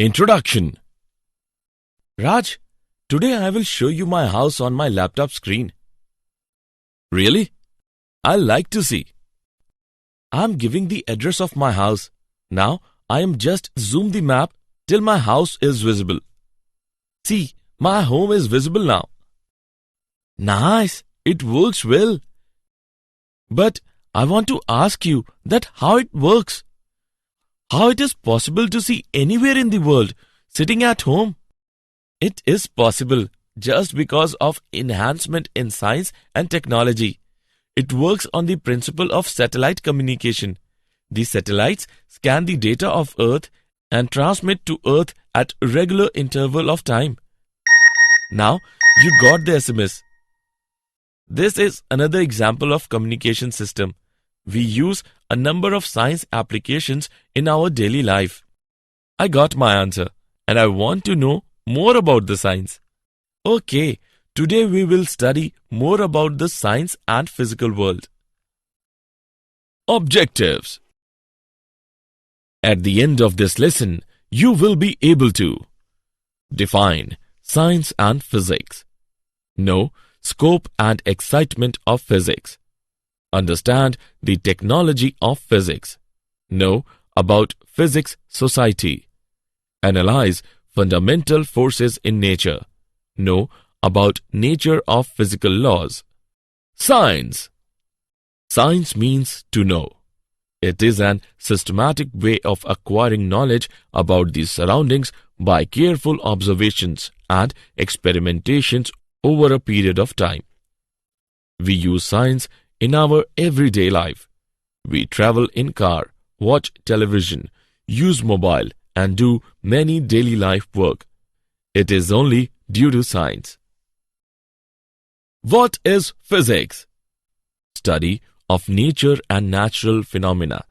Introduction. Raj, today I will show you my house on my laptop screen. Really? I'll like to see. I'm giving the address of my house. Now I am just zoom the map till my house is visible. See, my home is visible now. Nice, it works well. But I want to ask you that how it works. How it is possible to see anywhere in the world sitting at home? It is possible just because of enhancement in science and technology. It works on the principle of satellite communication. The satellites scan the data of Earth and transmit to Earth at regular interval of time. Now you got the SMS. This is another example of communication system. We use a number of science applications in our daily life. I got my answer and I want to know more about the science. Okay, today we will study more about the science and physical world. Objectives. At the end of this lesson, you will be able to define science and physics, know scope and excitement of physics, understand the technology of physics, know about physics society, analyze fundamental forces in nature, know about nature of physical laws. Science. Science means to know. It is an systematic way of acquiring knowledge about the surroundings by careful observations and experimentations over a period of time. We use science in our everyday life. We travel in car, watch television, use mobile and do many daily life work. It is only due to science. What is physics? Study of nature and natural phenomena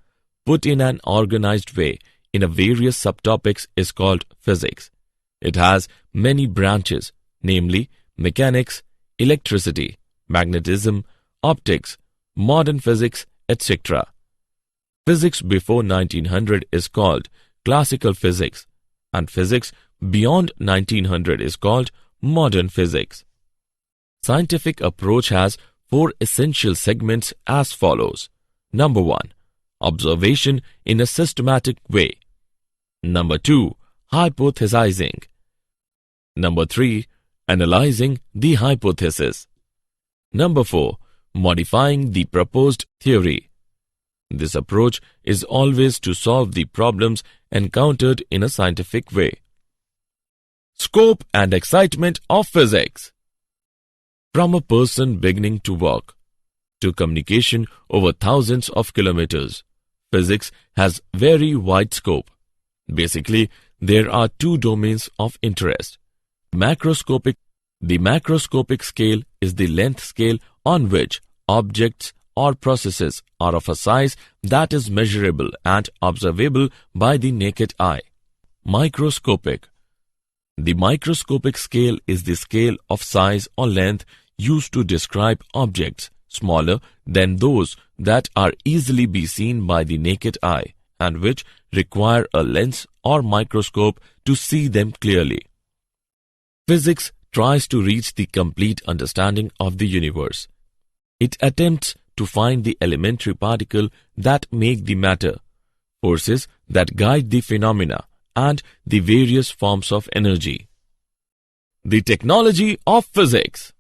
put in an organized way in a various subtopics is called physics. It has many branches, namely mechanics, electricity, magnetism, optics, modern physics, etc. Physics before 1900 is called classical physics, and physics beyond 1900 is called modern physics. Scientific approach has four essential segments as follows. Number 1. Observation in a systematic way. Number 2. Hypothesizing. Number 3. Analyzing the hypothesis. Number 4. Modifying the proposed theory. This approach is always to solve the problems encountered in a scientific way. Scope and excitement of physics. From a person beginning to walk to communication over thousands of kilometers, physics has very wide scope. Basically, there are two domains of interest. The macroscopic scale is the length scale on which objects or processes are of a size that is measurable and observable by the naked eye. Microscopic. The microscopic scale is the scale of size or length used to describe objects smaller than those that are easily be seen by the naked eye and which require a lens or microscope to see them clearly. Physics tries to reach the complete understanding of the universe. It attempts to find the elementary particle that make the matter, forces that guide the phenomena, and the various forms of energy. The technology of physics.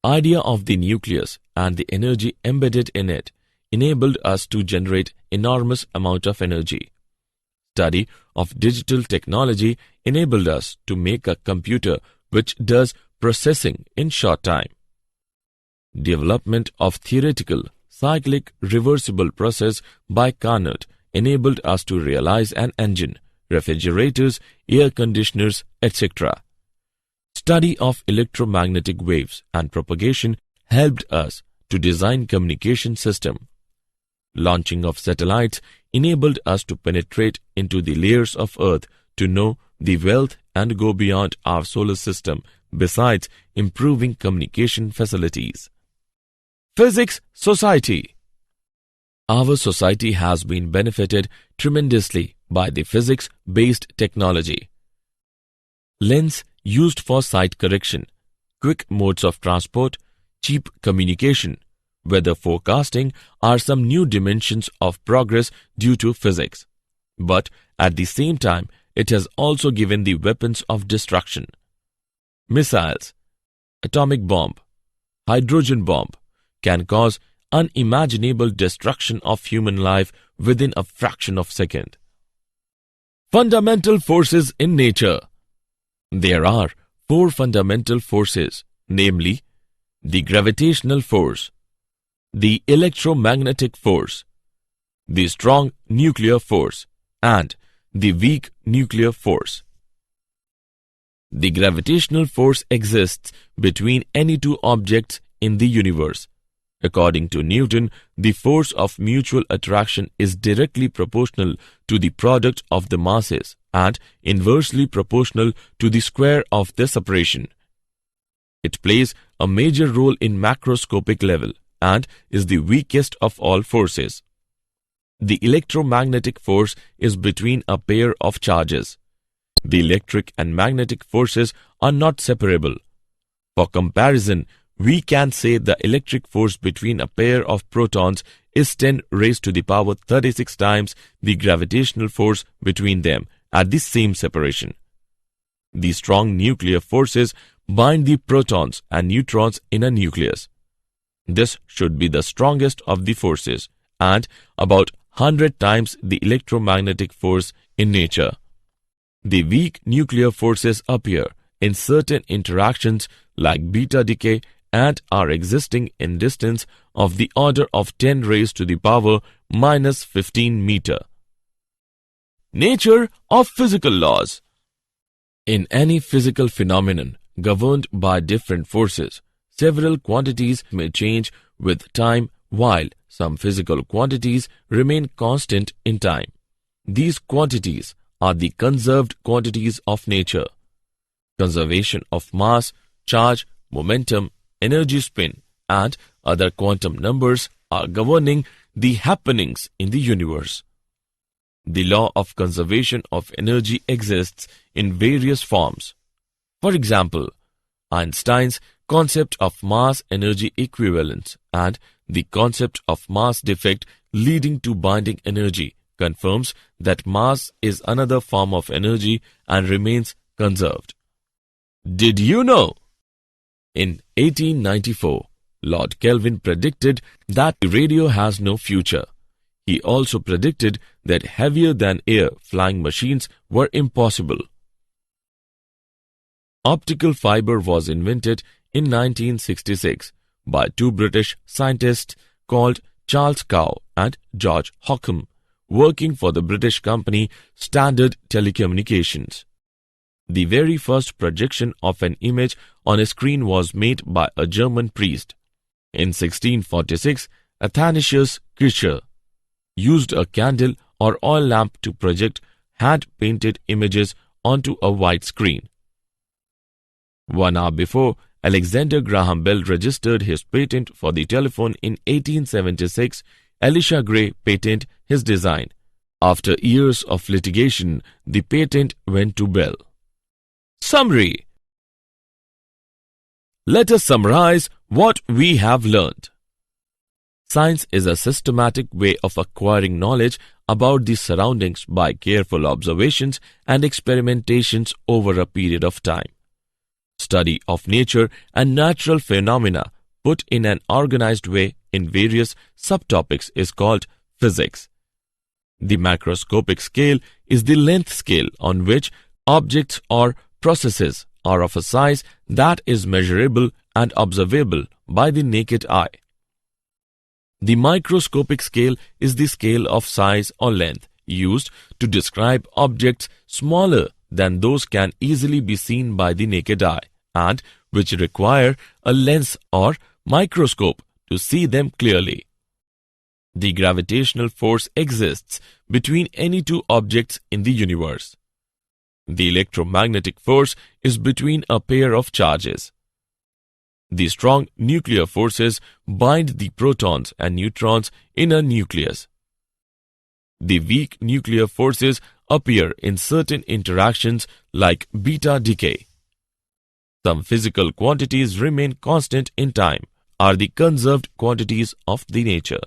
Idea of the nucleus and the energy embedded in it enabled us to generate enormous amount of energy. Study of digital technology enabled us to make a computer which does processing in short time. Development of theoretical cyclic reversible process by Carnot enabled us to realize an engine, refrigerators, air conditioners, etc. Study of electromagnetic waves and propagation helped us to design communication system. Launching of satellites enabled us to penetrate into the layers of Earth to know the wealth and go beyond our solar system, besides improving communication facilities. Physics Society. Our society has been benefited tremendously by the physics-based technology. Lens used for sight correction, quick modes of transport, cheap communication, weather forecasting are some new dimensions of progress due to physics. But at the same time, it has also given the weapons of destruction. Missiles, atomic bomb, hydrogen bomb can cause unimaginable destruction of human life within a fraction of a second. Fundamental forces in nature. There are 4 fundamental forces, namely the gravitational force, the electromagnetic force, the strong nuclear force, and the weak nuclear force. The gravitational force exists between any two objects in the universe. According to Newton, the force of mutual attraction is directly proportional to the product of the masses and inversely proportional to the square of the separation. It plays a major role in macroscopic level and is the weakest of all forces. The electromagnetic force is between a pair of charges. The electric and magnetic forces are not separable. For comparison, we can say the electric force between a pair of protons is 10 raised to the power 36 times the gravitational force between them at the same separation. The strong nuclear forces bind the protons and neutrons in a nucleus. This should be the strongest of the forces and about 100 times the electromagnetic force in nature. The weak nuclear forces appear in certain interactions like beta decay and are existing in distance of the order of 10 raised to the power minus 15 meter. Nature of physical laws. In any physical phenomenon governed by different forces, several quantities may change with time while some physical quantities remain constant in time. These quantities are the conserved quantities of nature. Conservation of mass, charge, momentum, energy spin, and other quantum numbers are governing the happenings in the universe. The law of conservation of energy exists in various forms. For example, Einstein's concept of mass-energy equivalence and the concept of mass defect leading to binding energy confirms that mass is another form of energy and remains conserved. Did you know? In 1894, Lord Kelvin predicted that radio has no future. He also predicted that heavier-than-air flying machines were impossible. Optical fiber was invented in 1966 by 2 British scientists called Charles Cow and George Hockham, working for the British company Standard Telecommunications. The very first projection of an image on a screen was made by a German priest. In 1646, Athanasius Kircher used a candle or oil lamp to project hand-painted images onto a white screen. 1 hour before, Alexander Graham Bell registered his patent for the telephone in 1876, Elisha Gray patented his design. After years of litigation, the patent went to Bell. Summary. Let us summarize what we have learned. Science is a systematic way of acquiring knowledge about the surroundings by careful observations and experimentations over a period of time. Study of nature and natural phenomena put in an organized way in various subtopics is called physics. The macroscopic scale is the length scale on which objects or processes are of a size that is measurable and observable by the naked eye. The microscopic scale is the scale of size or length used to describe objects smaller than those can easily be seen by the naked eye and which require a lens or microscope to see them clearly. The gravitational force exists between any two objects in the universe. The electromagnetic force is between a pair of charges. The strong nuclear forces bind the protons and neutrons in a nucleus. The weak nuclear forces appear in certain interactions like beta decay. Some physical quantities remain constant in time, are the conserved quantities of the nature.